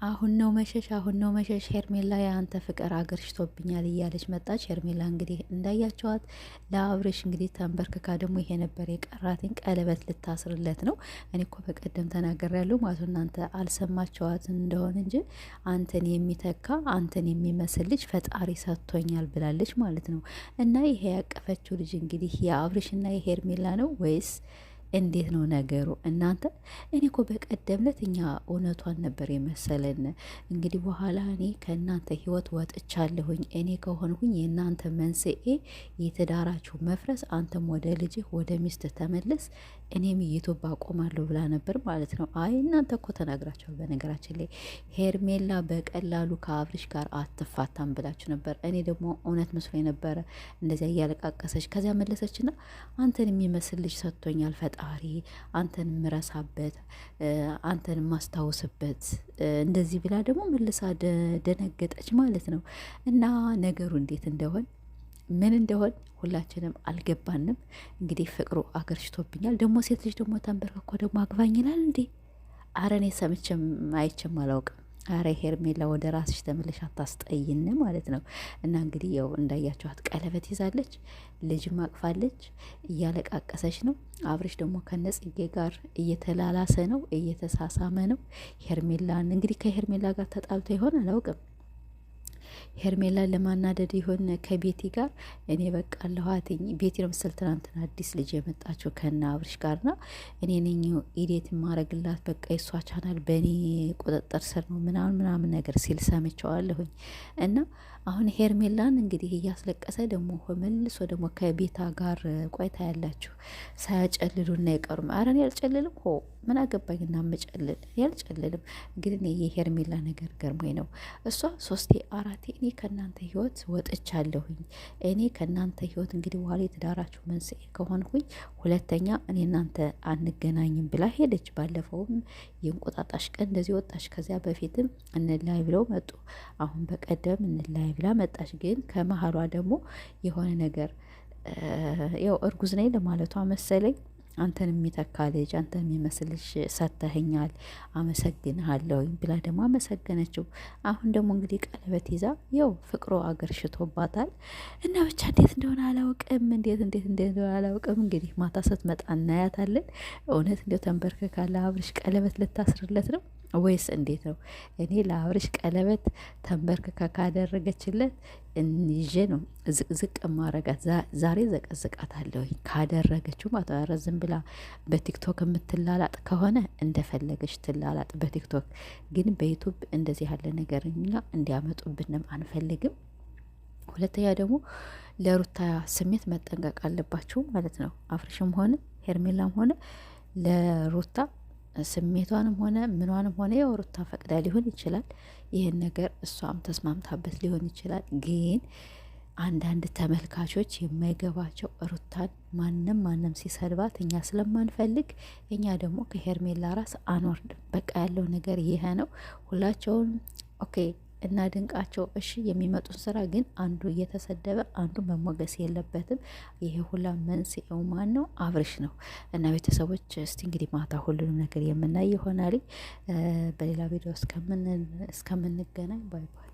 አሁን ነው መሸሽ፣ አሁን ነው መሸሽ፣ ሄርሜላ የአንተ ፍቅር አገርሽቶብኛል እያለች መጣች። ሄርሜላ እንግዲህ እንዳያቸዋት ለአብርሽ እንግዲህ ተንበርክካ ደግሞ ይሄ ነበር የቀራትን ቀለበት ልታስርለት ነው። እኔ እኮ በቀደም ተናግሬያለሁ ማለት እናንተ አልሰማቸዋት እንደሆነ እንጂ አንተን የሚተካ አንተን የሚመስል ልጅ ፈጣሪ ሰጥቶኛል ብላለች ማለት ነው። እና ይሄ ያቀፈችው ልጅ እንግዲህ የአብርሽና የሄርሜላ ነው ወይስ እንዴት ነው ነገሩ እናንተ? እኔ እኮ በቀደምለት እኛ እውነቷን ነበር የመሰለን። እንግዲህ በኋላ እኔ ከእናንተ ህይወት ወጥቻለሁኝ፣ እኔ ከሆንኩኝ የእናንተ መንስኤ የትዳራችሁ መፍረስ፣ አንተም ወደ ልጅህ ወደ ሚስት ተመለስ፣ እኔም ዩቱብ አቆማለሁ ብላ ነበር ማለት ነው። አይ እናንተ እኮ ተናግራችኋል። በነገራችን ላይ ሄርሜላ በቀላሉ ከአብርሽ ጋር አትፋታም ብላችሁ ነበር። እኔ ደግሞ እውነት መስሎ ነበረ እንደዚያ እያለቃቀሰች ከዚያ መለሰችና አንተን የሚመስል ልጅ ሰጥቶኛል ፈጣሪ፣ አንተን ምረሳበት፣ አንተን ማስታወስበት እንደዚህ ብላ ደግሞ መልሳ ደነገጠች ማለት ነው። እና ነገሩ እንዴት እንደሆን ምን እንደሆን ሁላችንም አልገባንም። እንግዲህ ፍቅሩ አገርሽቶብኛል። ደግሞ ሴት ልጅ ደግሞ ተንበርክኮ ደግሞ አግባኝ ይላል እንዴ! አረ እኔ ሰምቼም አይቼም አላውቅም። አረ ሄርሜላ ወደ ራስሽ ተመለሽ፣ አታስጠይን ማለት ነው። እና እንግዲህ ያው እንዳያቸዋት ቀለበት ይዛለች፣ ልጅም አቅፋለች፣ እያለቃቀሰች ነው። አብርሽ ደግሞ ከነጽጌ ጋር እየተላላሰ ነው፣ እየተሳሳመ ነው። ሄርሜላን እንግዲህ ከሄርሜላ ጋር ተጣልቶ ይሆን አላውቅም። ሄርሜላን ለማናደድ ይሆን ከቤቲ ጋር እኔ በቃ አለኋትኝ። ቤቲ ነው ምስል ትናንትና አዲስ ልጅ የመጣችው ከና አብርሽ ጋርና እኔ ነኝ ኢዴት ማረግላት በቃ የሷ ቻናል በእኔ ቁጥጥር ስር ነው ምናምን ነገር ሲል ሰምቸዋለሁኝ። እና አሁን ሄርሜላን እንግዲህ እያስለቀሰ ደግሞ መልሶ ደግሞ ከቤታ ጋር ቆይታ ያላችሁ ሳያጨልሉና አይቀሩም። አረ እኔ አልጨልልም፣ ሆ ምን አገባኝና መጨልል ያልጨልልም። ግን እኔ የሄርሜላ ነገር ገርሞኝ ነው። እሷ 3 4 እኔ ከእናንተ ህይወት ወጥቻለሁኝ፣ እኔ ከእናንተ ህይወት እንግዲህ በኋላ የትዳራችሁ መንስኤ ከሆንኩኝ ሁለተኛ እኔ እናንተ አንገናኝም ብላ ሄደች። ባለፈውም የእንቁጣጣሽ ቀን እንደዚህ ወጣች። ከዚያ በፊትም እንላይ ብለው መጡ። አሁን በቀደም እንላይ ብላ መጣች። ግን ከመሀሏ ደግሞ የሆነ ነገር ያው እርጉዝ ነኝ ለማለቷ መሰለኝ አንተን የሚተካ ልጅ አንተን የሚመስልሽ ሰተህኛል፣ አመሰግንሃለሁ ብላ ደግሞ አመሰገነችው። አሁን ደግሞ እንግዲህ ቀለበት ይዛ ያው ፍቅሮ አገር ሽቶባታል። እና ብቻ እንዴት እንደሆነ አላውቅም፣ እንዴት እንደሆነ አላውቅም። እንግዲህ ማታ ስትመጣ እናያታለን። እውነት እንዲያው ተንበርክካለ አብርሽ ቀለበት ልታስርለት ነው ወይስ እንዴት ነው? እኔ ለአብርሽ ቀለበት ተንበርክካ ካደረገችለት ይዤ ነው ዝቅዝቅ ማረጋት። ዛሬ ዘቀዝቃት አለሁኝ ካደረገችው ማለት ነው። ዝም ብላ በቲክቶክ የምትላላጥ ከሆነ እንደፈለገች ትላላጥ በቲክቶክ ግን በዩቱብ እንደዚህ ያለ ነገር እኛ እንዲያመጡብንም አንፈልግም። ሁለተኛ ደግሞ ለሩታ ስሜት መጠንቀቅ አለባችሁ ማለት ነው። አብርሽም ሆነ ሄርሜላም ሆነ ለሩታ ስሜቷንም ሆነ ምኗንም ሆነ የሩታ ፈቅዳ ሊሆን ይችላል። ይህን ነገር እሷም ተስማምታበት ሊሆን ይችላል። ግን አንዳንድ ተመልካቾች የማይገባቸው ሩታን ማንም ሲሰድባት እኛ ስለማንፈልግ እኛ ደግሞ ከሄርሜላ ራስ አንወርድም። በቃ ያለው ነገር ይሄ ነው። ሁላቸውም ኦኬ እና ድንቃቸው እሺ፣ የሚመጡን ስራ ግን አንዱ እየተሰደበ አንዱ መሞገስ የለበትም። ይሄ ሁላ መንስኤው ማን ነው? አብርሽ ነው። እና ቤተሰቦች እስቲ እንግዲህ ማታ ሁሉንም ነገር የምናይ ይሆናል። በሌላ ቪዲዮ እስከምንገናኝ ባይ ባይ።